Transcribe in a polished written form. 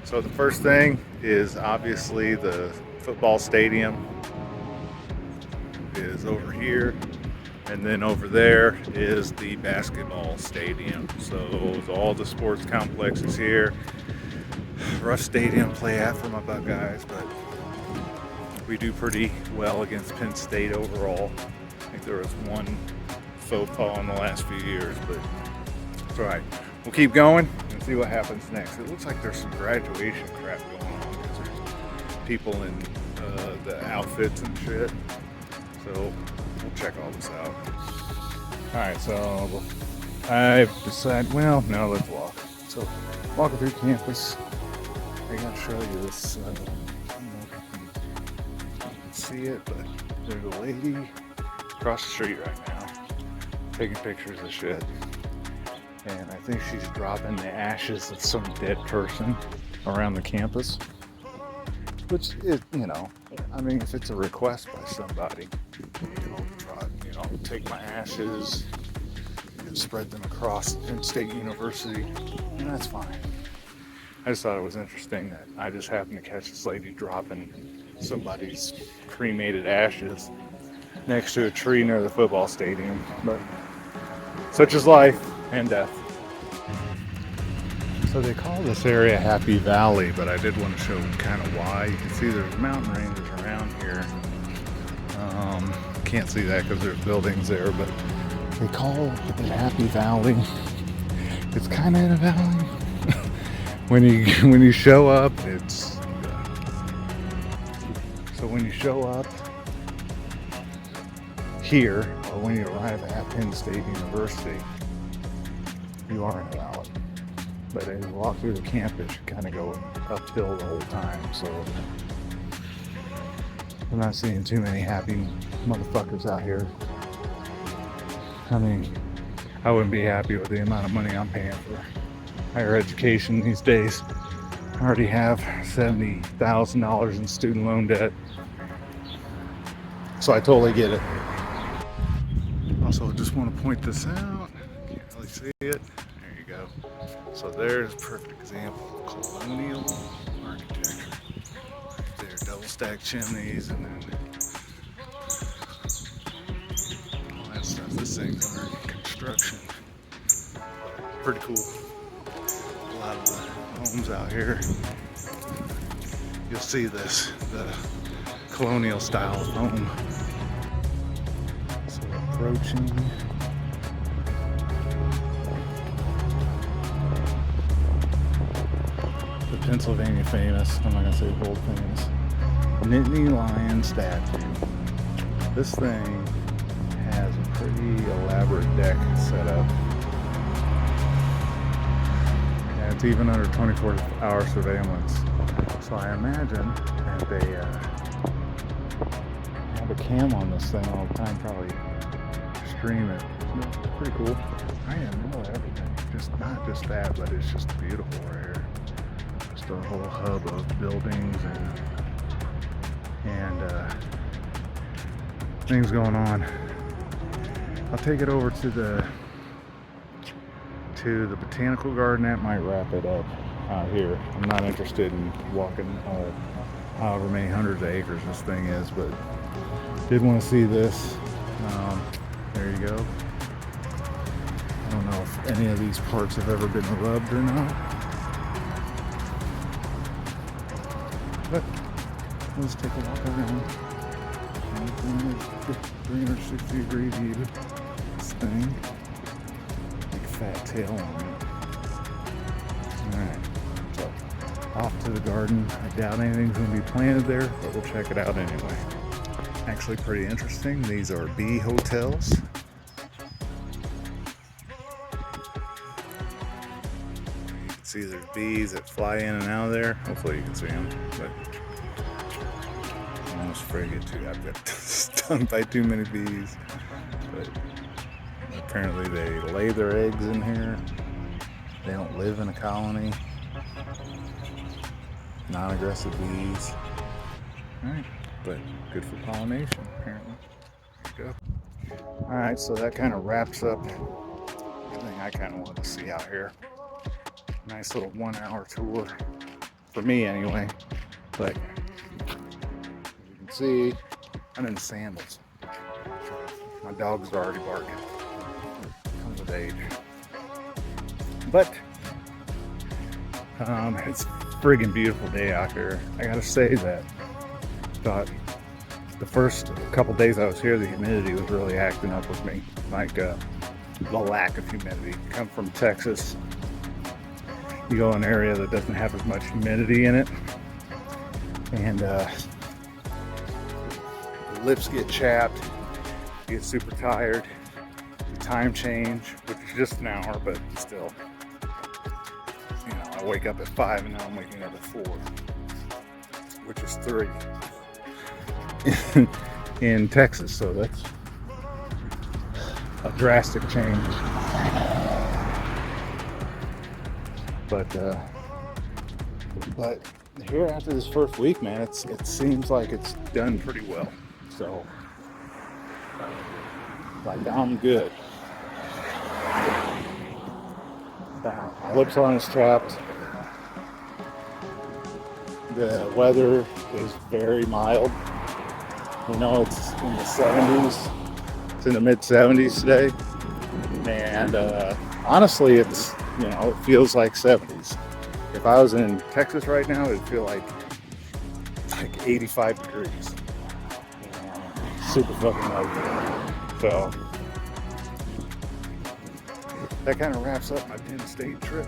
So the first thing is obviously the football stadium is over here, and then over there is the basketball stadium. So all the sports complexes here. Rough stadium to play at for my Buckeyes, but we do pretty well against Penn State overall. I think there was one faux pas in the last few years, but it's all right. We'll keep going and see what happens next. It looks like there's some graduation crap going on because there's people in the outfits and shit. So we'll check all this out. All right, so I've decided, well, no, let's walk. So walking through campus, I gotta show you this. I don't know if you can see it, but there's a lady across the street right now taking pictures of shit. And I think she's dropping the ashes of some dead person around the campus. Which is, I mean, if it's a request by somebody, take my ashes and spread them across Penn State University, and that's fine. I just thought it was interesting that I just happened to catch this lady dropping somebody's cremated ashes next to a tree near the football stadium. But such is life and death. So they call this area Happy Valley, but I did want to show kind of why. You can see there's mountain ranges around here. Can't see that because there's buildings there, but they call it Happy Valley. It's kind of in a valley. when you show up, it's so when you show up here, or when you arrive at Penn State University, you are in a valley. But as you walk through the campus, you kind of go uphill the whole time. So I'm not seeing too many happy motherfuckers out here. I mean, I wouldn't be happy with the amount of money I'm paying for higher education these days. I already have $70,000 in student loan debt. So I totally get it. Also, I just want to point this out. Can't really see it. There you go. So there's a perfect example of colonial architecture. There are double stacked chimneys and then all that stuff. This thing's under construction. Pretty cool. A lot of the homes out here, you'll see this, the colonial style of home. So approaching the Pennsylvania famous, I'm not gonna say world famous, Nittany Lion statue. This thing has a pretty elaborate deck set up. And it's even under 24-hour surveillance. So I imagine that they have a cam on this thing all the time, probably stream it. It's pretty cool. I didn't know everything. Just not just that, but it's just beautiful right here. Just a whole hub of buildings and things going on. I'll take it over to the botanical garden. That might wrap it up out here. I'm not interested in walking however many hundreds of acres this thing is, but did want to see this. There you go. I don't know if any of these parts have ever been rubbed or not, but let's take a walk around. 360 degree view. This thing, big fat tail on it. Alright, so off to the garden. I doubt anything's going to be planted there, but we'll check it out anyway. Actually pretty interesting. These are bee hotels. You can see there's bees that fly in and out of there. Hopefully you can see them, but I'm almost afraid to get too. I've got stung by too many bees. But apparently they lay their eggs in here. They don't live in a colony. Non-aggressive bees. Alright, but good for pollination, apparently. There you go. Alright, so that kind of wraps up everything I kind of wanted to see out here. Nice little 1 hour tour for me anyway. But as you can see, I'm in sandals. My dogs are already barking. Comes with age. But it's a friggin' beautiful day out here. I gotta say that thought the first couple days I was here, the humidity was really acting up with me. Like the lack of humidity. Come from Texas, you go in an area that doesn't have as much humidity in it, and the lips get chapped, you get super tired. The time change, which is just an hour, but still, you know, I wake up at 5 and now I'm waking up at 4, which is 3 in Texas, so that's a drastic change. But here after this first week, man, it seems like it's done pretty well. So like I'm good. My lips aren't as chapped. The weather is very mild. You know, it's in the 70s. It's in the mid 70s today. And honestly, it's, you know, it feels like 70s. If I was in Texas right now, it'd feel like 85 degrees. Super fucking lovely. So that kind of wraps up my Penn State trip.